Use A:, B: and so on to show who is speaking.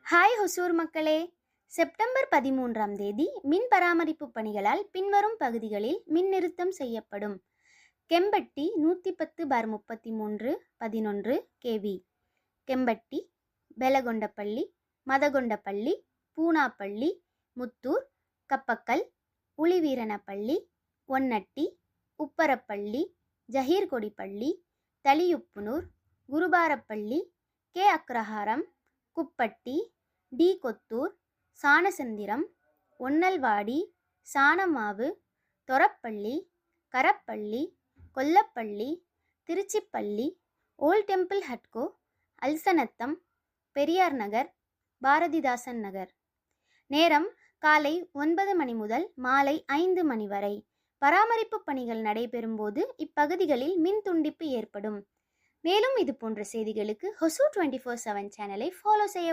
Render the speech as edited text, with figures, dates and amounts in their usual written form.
A: Hi Hosur மக்களே, September 13ஆம் தேதி மின் பராமரிப்பு பணிகளால் பின்வரும் பகுதிகளில் மின் நிறுத்தம் செய்யப்படும். Kempatti 110/33 11 kV, Kempatti, Belakondapalli, Madhakondapalli, Poonapalli, Muthur, Kappakkal, Ulliveeranapalli, Onnatti, Upparapalli, Zahirkodipalli, Thaliyuppunur, Kurubarapalli, K Agraharam, Kuppatti, T Kothur, Sanasandiram, Onnalvadi, Sanamavu, Thorapalli, Karapalli, Kollapalli, Thiruchipalli, old temple ஹட்கோ, அல்சனத்தம், பெரியார் நகர், பாரதிதாசன் நகர். நேரம் காலை 9 மணி முதல் மாலை 5 மணி வரை. பராமரிப்பு பணிகள் நடைபெறும் போது இப்பகுதிகளில் மின் துண்டிப்பு ஏற்படும். மேலும் இது போன்ற செய்திகளுக்கு ஹொசூர் 24/7 சேனலை ஃபாலோ செய்ய